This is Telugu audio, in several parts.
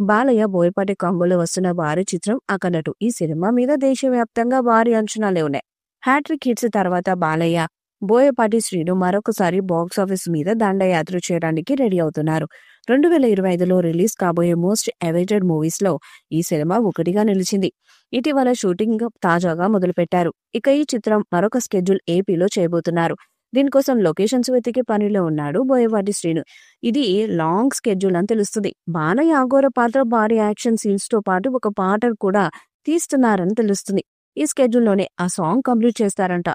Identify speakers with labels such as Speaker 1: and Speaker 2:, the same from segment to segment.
Speaker 1: బాలయ్య బోయపాటి కాంబోలో వస్తున్న భారీ చిత్రం అఖండ 2. ఈ సినిమా మీద దేశవ్యాప్తంగా భారీ అంచనాలే ఉన్నాయి. హ్యాట్రిక్ హిట్స్ తర్వాత బాలయ్య, బోయపాటి శ్రీను మరొకసారి బాక్సాఫీస్ మీద దండయాత్ర చేయడానికి రెడీ అవుతున్నారు. 2025లో రిలీజ్ కాబోయే మోస్ట్ అవైటెడ్ మూవీస్ లో ఈ సినిమా ఒకటిగా నిలిచింది. ఇటీవల షూటింగ్ తాజాగా మొదలుపెట్టారు. ఇక ఈ చిత్రం మరొక స్కెడ్యూల్ ఏపీలో చేయబోతున్నారు. దీనికోసం లొకేషన్స్ వెతికే పనిలో ఉన్నాడు బోయపాటి శ్రీను. ఇది లాంగ్ స్కెడ్యూల్ అని తెలుస్తుంది. బాలయ్య అఘోర పాత్ర, భారీ యాక్షన్ సీన్స్ తో పాటు ఒక పాటను కూడా తీస్తున్నారని తెలుస్తుంది. ఈ స్కెడ్యూల్లోనే ఆ సాంగ్ కంప్లీట్ చేస్తారంట.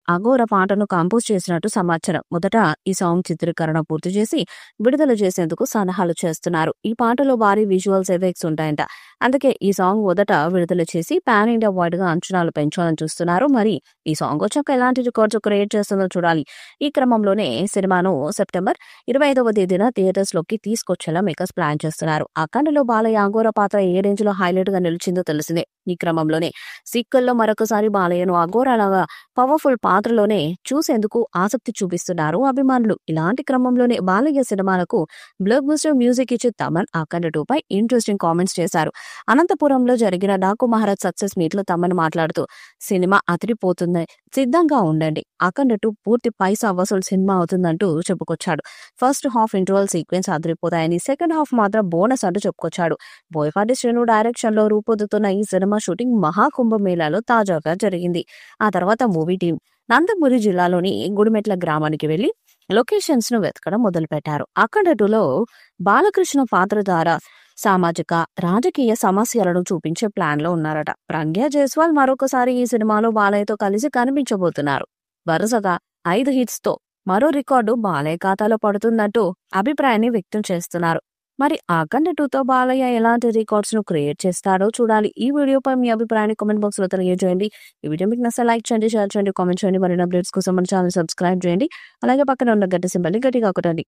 Speaker 1: అఘోర పాటను కంపోజ్ చేసినట్టు సమాచారం. మొదట ఈ సాంగ్ చిత్రీకరణ పూర్తి చేసి విడుదల చేసేందుకు సన్నాహాలు చేస్తున్నారు. ఈ పాటలో భారీ విజువల్స్ ఎఫెక్ట్స్ ఉంటాయంట. అందుకే ఈ సాంగ్ మొదట విడుదల చేసి పాన్ ఇండియా వైడ్ గా అంచనాలు పెంచాలని చూస్తున్నారు. మరి ఈ సాంగ్ వచ్చాక ఎలాంటి రికార్డ్స్ క్రియేట్ చేస్తుందో చూడాలి. ఈ క్రమంలోనే సినిమాను సెప్టెంబర్ 25వ తేదీన థియేటర్స్ లోకి తీసుకొచ్చేలా మేకర్స్ ప్లాన్ చేస్తున్నారు. అఖండలో బాలయ్య అఘోర పాత్ర ఏ రేంజ్ లో హైలైట్ గా నిలిచిందో తెలిసిందే. ఈ క్రమంలోనే సీక్వెల్లో మరొకసారి బాలయ్యను అఘోరలాగా పవర్ఫుల్ పాత్రలోనే చూసేందుకు ఆసక్తి చూపిస్తున్నారు అభిమానులు. ఇలాంటి క్రమంలోనే బాలయ్య సినిమాలకు బ్లాక్ బస్టర్ మ్యూజిక్ ఇచ్చే తమన్ అఖండ 2 పై ఇంట్రెస్టింగ్ కామెంట్స్ చేశారు. అనంతపురంలో జరిగిన డాకు మహారాజ్ సక్సెస్ మీట్ లో తమన్ మాట్లాడుతూ, సినిమా అదిరిపోతుంది, సిద్ధంగా ఉండండి, అఖండ 2 పూర్తి పైసా వసూలు సినిమా అవుతుందంటూ చెప్పుకొచ్చాడు. ఫస్ట్ హాఫ్ ఇంటర్వల్ సీక్వెన్స్ అదిరిపోతాయని, సెకండ్ హాఫ్ మాత్రం బోనస్ అంటూ చెప్పుకొచ్చాడు. బోయపాటి శ్రీను డైరెక్షన్ లో రూపొందుతున్న ఈ సినిమా షూటింగ్ మహాకుంభమేళాలో తాజాగా జరిగింది. ఆ తర్వాత మూవీ టీం నందమూరి జిల్లాలోని గుడిమెట్ల గ్రామానికి వెళ్లి లొకేషన్స్ ను వెతకడం మొదలుపెట్టారు. అఖండ 2లో బాలకృష్ణ పాత్ర ద్వారా సామాజిక, రాజకీయ సమస్యలను చూపించే ప్లాన్ లో ఉన్నారట. ప్రజ్ఞా జైస్వాల్ మరొకసారి ఈ సినిమాలో బాలయ్యతో కలిసి కనిపించబోతున్నారు. వరుసగా 5 హిట్స్ తో మరో రికార్డు బాలయ్య ఖాతాలో పడుతున్నట్టు అభిప్రాయాన్ని వ్యక్తం చేస్తున్నారు. మరి అఖండ 2తో బాలయ్య ఎలాంటి రికార్డ్స్ ను క్రియేట్ చేస్తారో చూడాలి. ఈ వీడియోపై మీ అభిప్రాయాన్ని కామెంట్ బాక్స్ లో తెలియజేయండి. ఈ వీడియో మీకు నచ్చితే లైక్ చేయండి, షేర్ చేయండి, కామెంట్ చేయండి. మరిన్ని అప్డేట్స్ కోసం మన ఛానల్ సబ్స్క్రైబ్ చేయండి. అలాగే పక్కన ఉన్న గంట సింబల్ ని గట్టిగా కొట్టండి.